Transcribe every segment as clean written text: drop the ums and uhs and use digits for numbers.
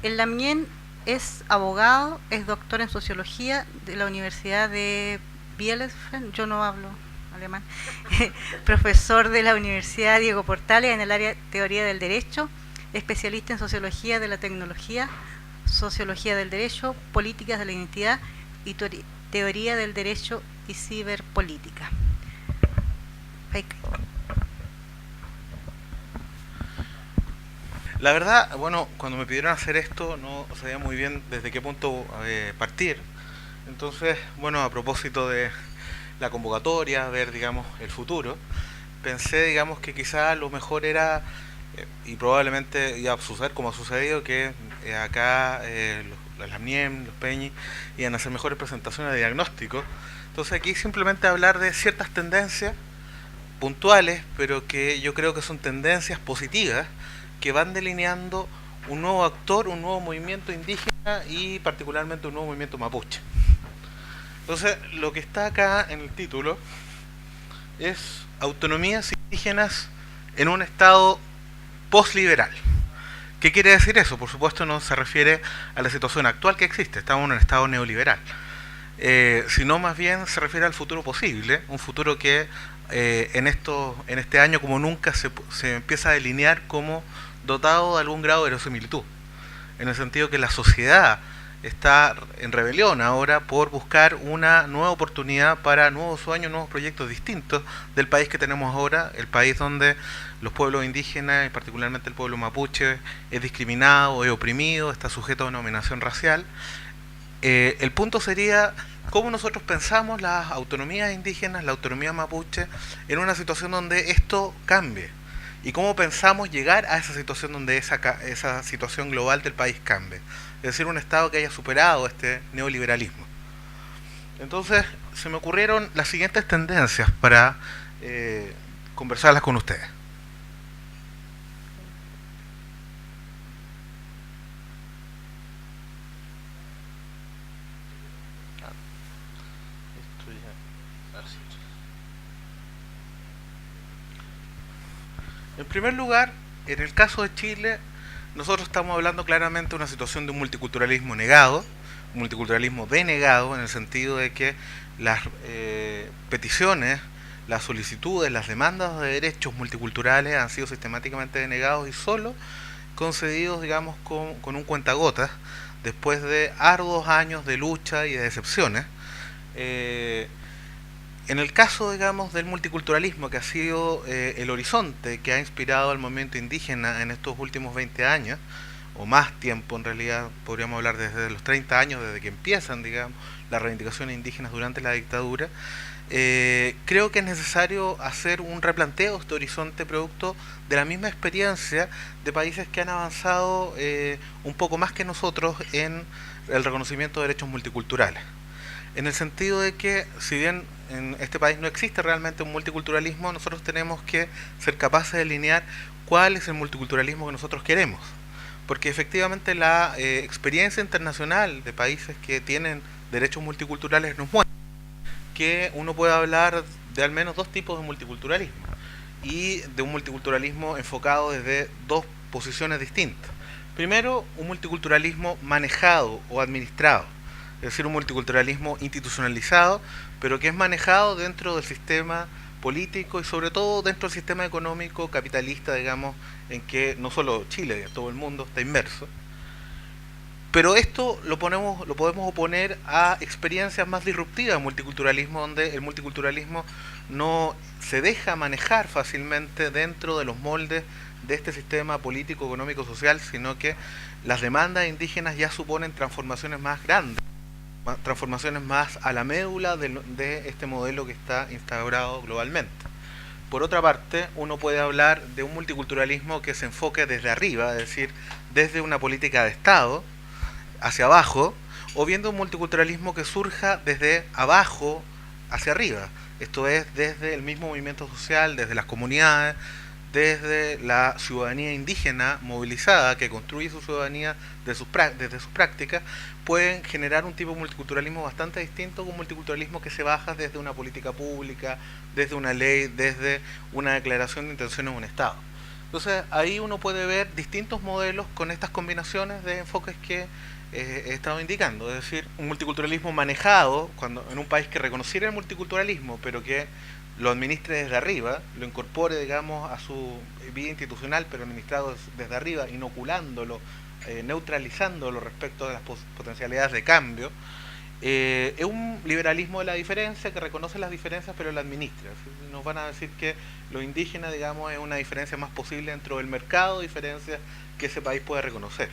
El Lamien es abogado, es doctor en sociología de la Universidad de Bielefeld, yo no hablo alemán, profesor de la Universidad Diego Portales en el área de teoría del derecho, especialista en sociología de la tecnología, sociología del derecho, políticas de la identidad y teoría del derecho y ciberpolítica. Fake. La verdad, bueno, cuando me pidieron hacer esto no sabía muy bien desde qué punto partir. Entonces, bueno, a propósito de la convocatoria, ver, digamos, el futuro, pensé, digamos, que quizá lo mejor era, y probablemente iba a suceder como ha sucedido, que acá las LAMNIEM, los Peñi, iban a hacer mejores presentaciones de diagnóstico. Entonces aquí simplemente hablar de ciertas tendencias puntuales, pero que yo creo que son tendencias positivas que van delineando un nuevo actor, un nuevo movimiento indígena y particularmente un nuevo movimiento mapuche. Entonces, lo que está acá en el título es autonomías indígenas en un estado postliberal. ¿Qué quiere decir eso? Por supuesto no se refiere a la situación actual que existe, estamos en un estado neoliberal, sino más bien se refiere al futuro posible, un futuro que en este año como nunca se empieza a delinear como dotado de algún grado de verosimilitud, en el sentido que la sociedad está en rebelión ahora por buscar una nueva oportunidad para nuevos sueños, nuevos proyectos distintos del país que tenemos ahora, el país donde los pueblos indígenas, y particularmente el pueblo mapuche, es discriminado, es oprimido, está sujeto a una dominación racial. El punto sería cómo nosotros pensamos las autonomías indígenas, la autonomía mapuche, en una situación donde esto cambie. Y cómo pensamos llegar a esa situación donde esa situación global del país cambie. Es decir, un Estado que haya superado este neoliberalismo. Entonces, se me ocurrieron las siguientes tendencias para conversarlas con ustedes. En primer lugar, en el caso de Chile, nosotros estamos hablando claramente de una situación de un multiculturalismo negado, un multiculturalismo denegado, en el sentido de que las peticiones, las solicitudes, las demandas de derechos multiculturales han sido sistemáticamente denegados y solo concedidos, digamos, con un cuentagotas, después de arduos años de lucha y de decepciones. Eh, en el caso, digamos, del multiculturalismo, que ha sido el horizonte que ha inspirado al movimiento indígena en estos últimos 20 años, o más tiempo en realidad, podríamos hablar desde los 30 años, desde que empiezan, digamos, las reivindicaciones indígenas durante la dictadura, creo que es necesario hacer un replanteo de este horizonte producto de la misma experiencia de países que han avanzado un poco más que nosotros en el reconocimiento de derechos multiculturales, en el sentido de que si bien en este país no existe realmente un multiculturalismo, nosotros tenemos que ser capaces de delinear cuál es el multiculturalismo que nosotros queremos, porque efectivamente la experiencia internacional de países que tienen derechos multiculturales nos muestra que uno puede hablar de al menos dos tipos de multiculturalismo y de un multiculturalismo enfocado desde dos posiciones distintas. Primero, un multiculturalismo manejado o administrado, es decir, un multiculturalismo institucionalizado, pero que es manejado dentro del sistema político y sobre todo dentro del sistema económico capitalista, digamos, en que no solo Chile, todo el mundo está inmerso. Pero esto lo podemos oponer a experiencias más disruptivas de multiculturalismo, donde el multiculturalismo no se deja manejar fácilmente dentro de los moldes de este sistema político, económico, social, sino que las demandas indígenas ya suponen transformaciones más grandes, transformaciones más a la médula de este modelo que está instaurado globalmente. Por otra parte, uno puede hablar de un multiculturalismo que se enfoque desde arriba, es decir, desde una política de Estado hacia abajo, o viendo un multiculturalismo que surja desde abajo hacia arriba, esto es, desde el mismo movimiento social, desde las comunidades, desde la ciudadanía indígena movilizada que construye su ciudadanía desde sus prácticas, pueden generar un tipo de multiculturalismo bastante distinto, un multiculturalismo que se baja desde una política pública, desde una ley, desde una declaración de intenciones de un Estado. Entonces ahí uno puede ver distintos modelos con estas combinaciones de enfoques que he estado indicando. Es decir, un multiculturalismo manejado, cuando en un país que reconociera el multiculturalismo, pero que lo administre desde arriba, lo incorpore, digamos, a su vida institucional, pero administrado desde arriba, inoculándolo, neutralizándolo respecto de las potencialidades de cambio. Es un liberalismo de la diferencia que reconoce las diferencias pero la administra. ¿Sí? Nos van a decir que lo indígena, digamos, es una diferencia más posible dentro del mercado, diferencias que ese país puede reconocer.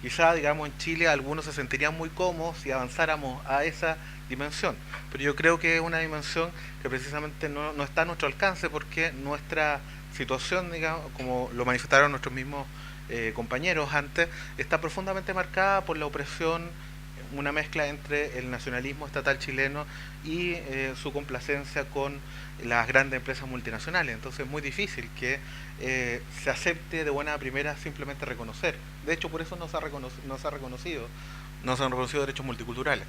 Quizá, digamos, en Chile algunos se sentirían muy cómodos si avanzáramos a esa dimensión, pero yo creo que es una dimensión que precisamente no está a nuestro alcance, porque nuestra situación, digamos, como lo manifestaron nuestros mismos compañeros antes, está profundamente marcada por la opresión, una mezcla entre el nacionalismo estatal chileno y su complacencia con las grandes empresas multinacionales. Entonces es muy difícil que se acepte de buena primera simplemente reconocer. De hecho, por eso no se han reconocido derechos multiculturales.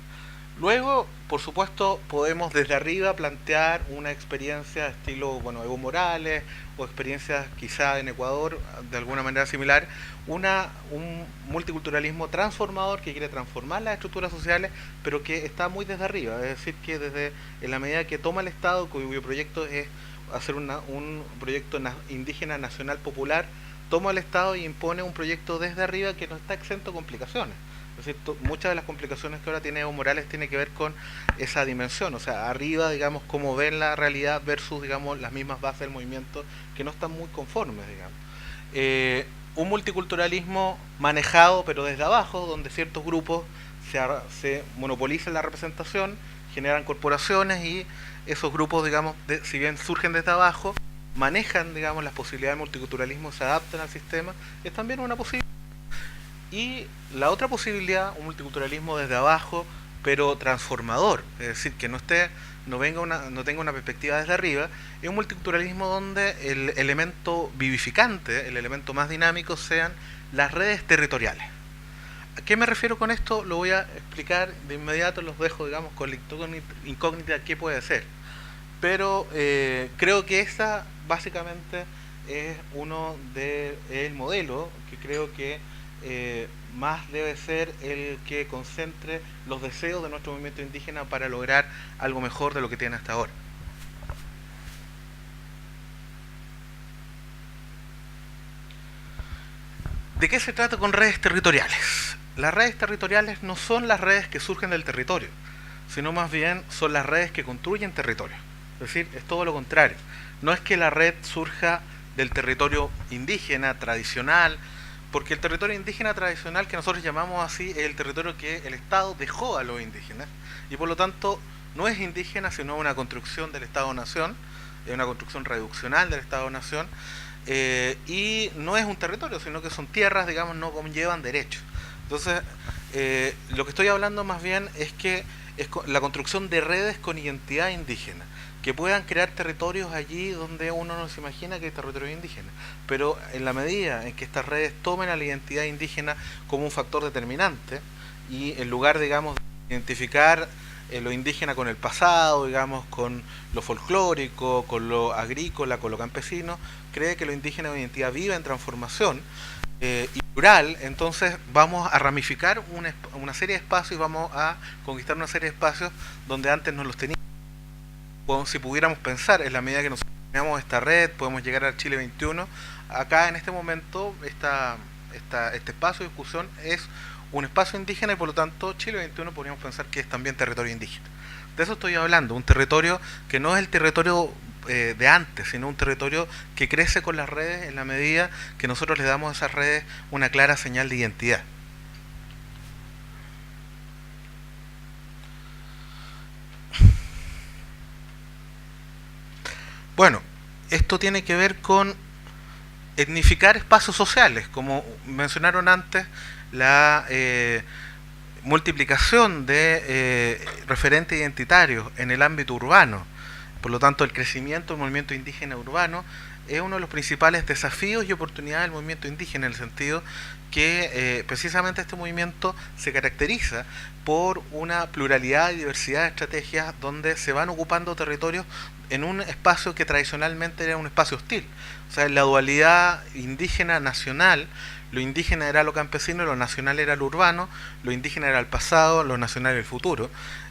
Luego, por supuesto, podemos desde arriba plantear una experiencia estilo, bueno, Evo Morales, o experiencias quizá en Ecuador de alguna manera similar, un multiculturalismo transformador que quiere transformar las estructuras sociales, pero que está muy desde arriba. Es decir, que desde en la medida que toma el Estado, cuyo proyecto es hacer un proyecto indígena nacional popular, toma el Estado y impone un proyecto desde arriba que no está exento de complicaciones. Es decir, muchas de las complicaciones que ahora tiene Evo Morales tiene que ver con esa dimensión, o sea, arriba, digamos, cómo ven la realidad versus, digamos, las mismas bases del movimiento que no están muy conformes, digamos. Un multiculturalismo manejado pero desde abajo, donde ciertos grupos se monopolizan la representación, generan corporaciones y esos grupos, digamos, si bien surgen desde abajo, manejan, digamos, las posibilidades del multiculturalismo, se adaptan al sistema, es también una posibilidad. Y la otra posibilidad, un multiculturalismo desde abajo, pero transformador, es decir, que no tenga una perspectiva desde arriba, es un multiculturalismo donde el elemento vivificante, el elemento más dinámico, sean las redes territoriales. ¿A qué me refiero con esto? Lo voy a explicar de inmediato, los dejo, digamos, con la incógnita qué puede ser. Pero creo que esa básicamente es el modelo que creo que más debe ser el que concentre los deseos de nuestro movimiento indígena para lograr algo mejor de lo que tiene hasta ahora. ¿De qué se trata con redes territoriales? Las redes territoriales no son las redes que surgen del territorio, sino más bien son las redes que construyen territorio. Es decir, es todo lo contrario. No es que la red surja del territorio indígena tradicional, porque el territorio indígena tradicional, que nosotros llamamos así, es el territorio que el Estado dejó a los indígenas, y por lo tanto no es indígena, sino una construcción del Estado-Nación, es una construcción reduccional del Estado-Nación, y no es un territorio, sino que son tierras, digamos, no conllevan derechos. Entonces, lo que estoy hablando más bien es que es la construcción de redes con identidad indígena, que puedan crear territorios allí donde uno no se imagina que hay territorios indígenas, pero en la medida en que estas redes tomen a la identidad indígena como un factor determinante, y en lugar, digamos, de identificar lo indígena con el pasado, digamos, con lo folclórico, con lo agrícola, con lo campesino, cree que lo indígena es una identidad viva en transformación y plural. Entonces vamos a ramificar una serie de espacios y vamos a conquistar una serie de espacios donde antes no los teníamos. Si pudiéramos pensar, en la medida que nosotros tenemos esta red, podemos llegar al Chile 21, acá en este momento este espacio de discusión es un espacio indígena y por lo tanto Chile 21 podríamos pensar que es también territorio indígena. De eso estoy hablando, un territorio que no es el territorio de antes, sino un territorio que crece con las redes en la medida que nosotros le damos a esas redes una clara señal de identidad. Bueno, esto tiene que ver con etnificar espacios sociales, como mencionaron antes, la multiplicación de referentes identitarios en el ámbito urbano. Por lo tanto, el crecimiento del movimiento indígena urbano es uno de los principales desafíos y oportunidades del movimiento indígena, en el sentido que precisamente este movimiento se caracteriza por una pluralidad y diversidad de estrategias donde se van ocupando territorios en un espacio que tradicionalmente era un espacio hostil. O sea, en la dualidad indígena nacional, lo indígena era lo campesino, lo nacional era lo urbano, lo indígena era el pasado, lo nacional era el futuro.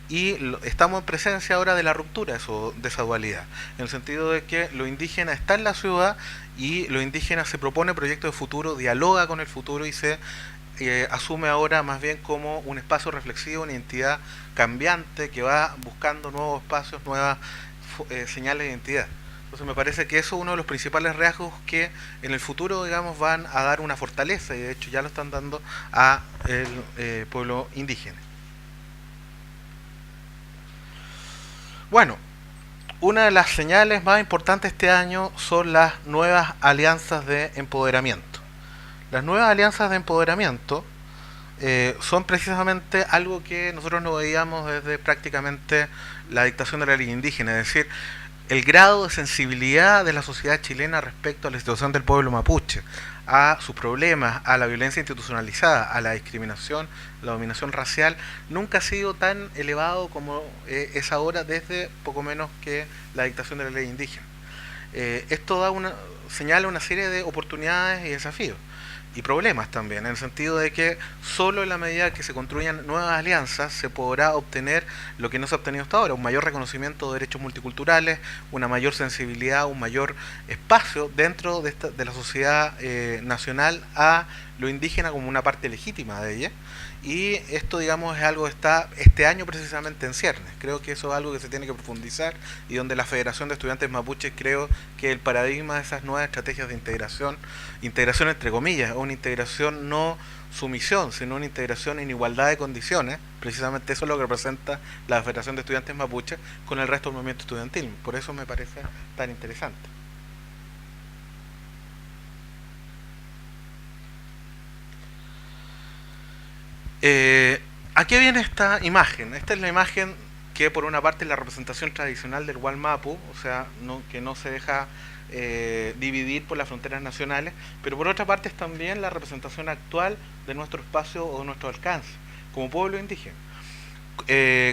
Y estamos en presencia ahora de la ruptura de esa dualidad, en el sentido de que lo indígena está en la ciudad y lo indígena se propone proyectos de futuro, dialoga con el futuro y se asume ahora más bien como un espacio reflexivo, una identidad cambiante que va buscando nuevos espacios, nuevas señales de identidad. Entonces me parece que eso es uno de los principales rasgos que en el futuro, digamos, van a dar una fortaleza, y de hecho ya lo están dando a el pueblo indígena. Bueno, una de las señales más importantes este año son las nuevas alianzas de empoderamiento. Las nuevas alianzas de empoderamiento son precisamente algo que nosotros no veíamos desde prácticamente la dictación de la ley indígena, es decir, el grado de sensibilidad de la sociedad chilena respecto a la situación del pueblo mapuche, a sus problemas, a la violencia institucionalizada, a la discriminación, la dominación racial, nunca ha sido tan elevado como es ahora desde poco menos que la dictación de la ley indígena. Esto señala una serie de oportunidades y desafíos, y problemas también, en el sentido de que solo en la medida que se construyan nuevas alianzas se podrá obtener lo que no se ha obtenido hasta ahora, un mayor reconocimiento de derechos multiculturales, una mayor sensibilidad, un mayor espacio dentro de la sociedad nacional a lo indígena como una parte legítima de ella. Y esto, digamos, es algo que está este año precisamente en ciernes. Creo que eso es algo que se tiene que profundizar, y donde la Federación de Estudiantes Mapuches, creo que el paradigma de esas nuevas estrategias de integración entre comillas, una integración no sumisión, sino una integración en igualdad de condiciones, precisamente eso es lo que representa la Federación de Estudiantes Mapuches con el resto del movimiento estudiantil. Por eso me parece tan interesante. ¿A qué viene esta imagen? Esta es la imagen que por una parte es la representación tradicional del Wallmapu, o sea, que no se deja dividir por las fronteras nacionales, pero por otra parte es también la representación actual de nuestro espacio o de nuestro alcance como pueblo indígena.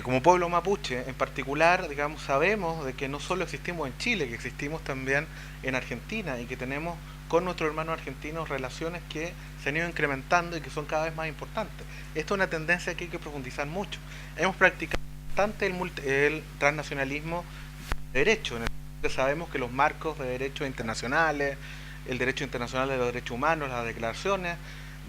Como pueblo mapuche en particular, digamos, sabemos de que no solo existimos en Chile, que existimos también en Argentina, y que tenemos con nuestros hermanos argentinos relaciones que se han ido incrementando y que son cada vez más importantes. Esto es una tendencia que hay que profundizar mucho. Hemos practicado bastante el transnacionalismo de derecho, en el que sabemos que los marcos de derechos internacionales, el derecho internacional de los derechos humanos, las declaraciones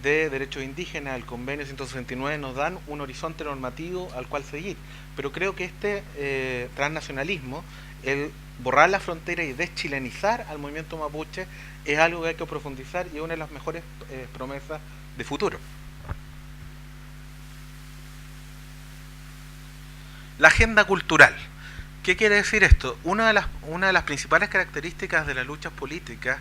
de derechos indígenas, el convenio 169 nos dan un horizonte normativo al cual seguir. Pero creo que este transnacionalismo, el borrar la frontera y deschilenizar al movimiento mapuche, es algo que hay que profundizar y una de las mejores promesas de futuro. La agenda cultural. ¿Qué quiere decir esto? Una de las principales características de las luchas políticas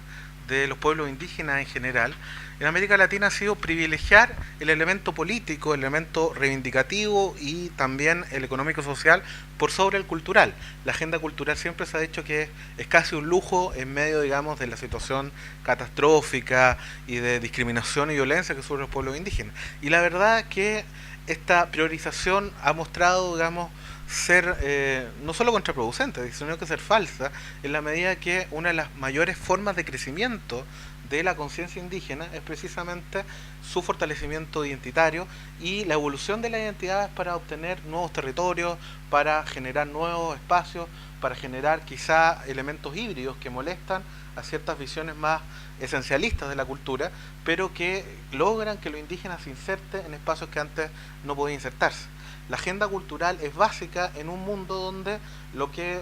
de los pueblos indígenas en general en América Latina ha sido privilegiar el elemento político, el elemento reivindicativo y también el económico-social por sobre el cultural. La agenda cultural siempre se ha dicho que es casi un lujo en medio, digamos, de la situación catastrófica y de discriminación y violencia que sufren los pueblos indígenas. Y la verdad que esta priorización ha mostrado, digamos, ser no solo contraproducente, sino que ser falsa, en la medida que una de las mayores formas de crecimiento de la conciencia indígena es precisamente su fortalecimiento identitario y la evolución de las identidades para obtener nuevos territorios, para generar nuevos espacios, para generar quizá elementos híbridos que molestan a ciertas visiones más esencialistas de la cultura, pero que logran que lo indígena se inserte en espacios que antes no podía insertarse. La agenda cultural es básica en un mundo donde lo que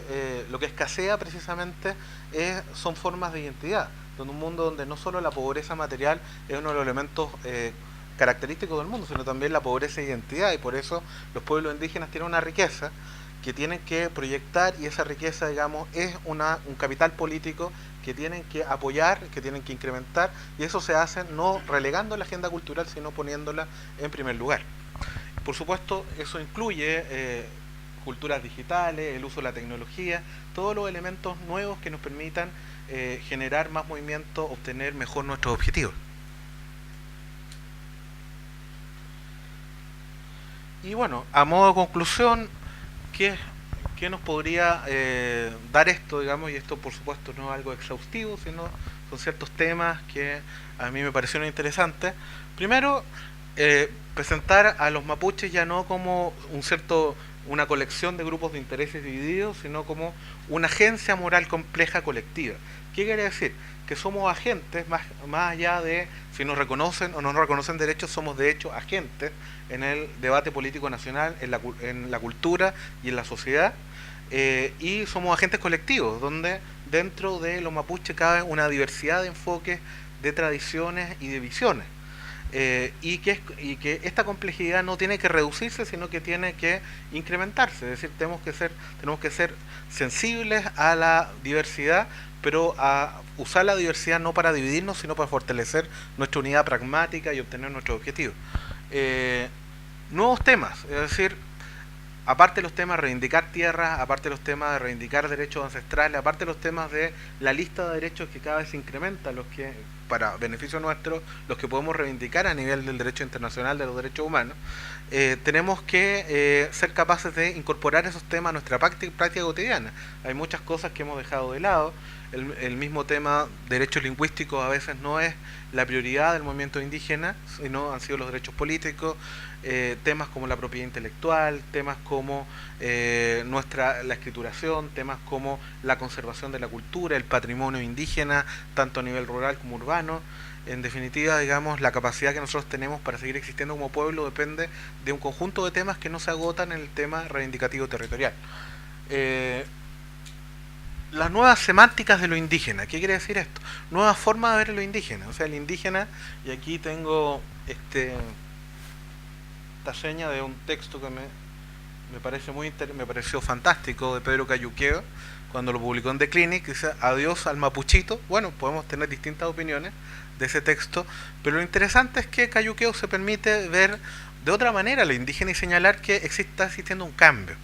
escasea precisamente son formas de identidad, en un mundo donde no solo la pobreza material es uno de los elementos característicos del mundo, sino también la pobreza de identidad, y por eso los pueblos indígenas tienen una riqueza que tienen que proyectar, y esa riqueza, digamos, es un capital político que tienen que apoyar, que tienen que incrementar, y eso se hace no relegando la agenda cultural, sino poniéndola en primer lugar. Por supuesto, eso incluye culturas digitales, el uso de la tecnología, todos los elementos nuevos que nos permitan generar más movimiento, obtener mejor nuestros objetivos. Y bueno, a modo de conclusión, ¿qué nos podría dar esto, digamos? Y esto, por supuesto, no es algo exhaustivo, sino son ciertos temas que a mí me parecieron interesantes. Primero, presentar a los mapuches ya no como una colección de grupos de intereses divididos, sino como una agencia moral compleja colectiva. ¿Qué quiere decir? Que somos agentes, más allá de si nos reconocen o no nos reconocen derechos, somos de hecho agentes en el debate político nacional, en la cultura y en la sociedad, y somos agentes colectivos, donde dentro de los mapuches cabe una diversidad de enfoques, de tradiciones y de visiones. Y que esta complejidad no tiene que reducirse, sino que tiene que incrementarse. Es decir, tenemos que ser sensibles a la diversidad, pero a usar la diversidad no para dividirnos, sino para fortalecer nuestra unidad pragmática y obtener nuestros objetivos. Nuevos temas, es decir, aparte de los temas de reivindicar tierras, aparte de los temas de reivindicar derechos ancestrales, aparte de los temas de la lista de derechos que cada vez se incrementa, los que para beneficio nuestro, los que podemos reivindicar a nivel del derecho internacional de los derechos humanos, tenemos que ser capaces de incorporar esos temas a nuestra práctica cotidiana. Hay muchas cosas que hemos dejado de lado. El mismo tema derechos lingüísticos a veces no es la prioridad del movimiento indígena, sino han sido los derechos políticos, temas como la propiedad intelectual, temas como la escrituración, temas como la conservación de la cultura, el patrimonio indígena, tanto a nivel rural como urbano. En definitiva, digamos, la capacidad que nosotros tenemos para seguir existiendo como pueblo depende de un conjunto de temas que no se agotan en el tema reivindicativo territorial. Las nuevas semánticas de lo indígena. ¿Qué quiere decir esto? Nuevas formas de ver lo indígena. O sea, el indígena, y aquí tengo esta seña de un texto que me pareció fantástico, de Pedro Cayuqueo, cuando lo publicó en The Clinic, que dice adiós al mapuchito. Bueno, podemos tener distintas opiniones de ese texto, pero lo interesante es que Cayuqueo se permite ver de otra manera lo indígena y señalar que está existiendo un cambio.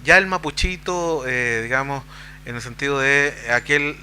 Ya el mapuchito, digamos, en el sentido de aquel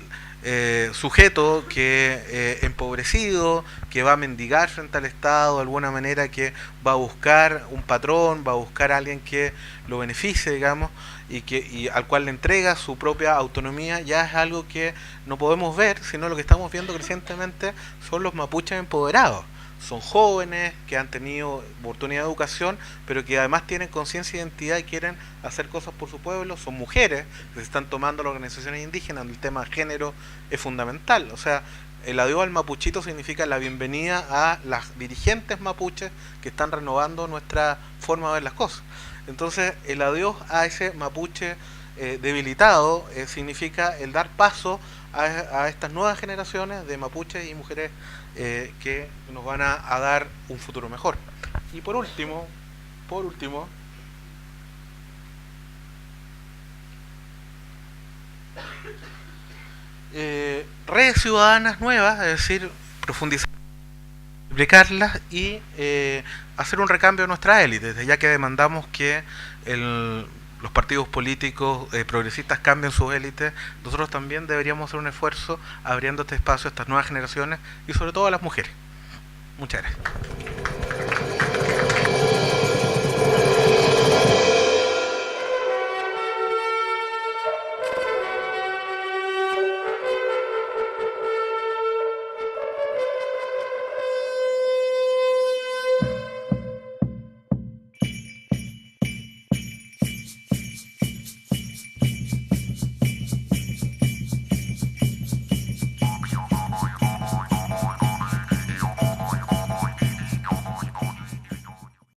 sujeto que empobrecido, que va a mendigar frente al Estado de alguna manera, que va a buscar un patrón, va a buscar a alguien que lo beneficie, digamos, y al cual le entrega su propia autonomía, ya es algo que no podemos ver, sino lo que estamos viendo crecientemente son los mapuches empoderados. Son jóvenes que han tenido oportunidad de educación, pero que además tienen conciencia e identidad y quieren hacer cosas por su pueblo. Son mujeres que se están tomando las organizaciones indígenas, donde el tema de género es fundamental. O sea, el adiós al mapuchito significa la bienvenida a las dirigentes mapuches que están renovando nuestra forma de ver las cosas. Entonces, el adiós a ese mapuche debilitado significa el dar paso a estas nuevas generaciones de mapuches y mujeres que nos van a dar un futuro mejor. Y por último, redes ciudadanas nuevas, es decir, profundizar, multiplicarlas y hacer un recambio de nuestras élites, ya que demandamos que los partidos políticos progresistas cambien sus élites. Nosotros también deberíamos hacer un esfuerzo abriendo este espacio a estas nuevas generaciones y sobre todo a las mujeres. Muchas gracias.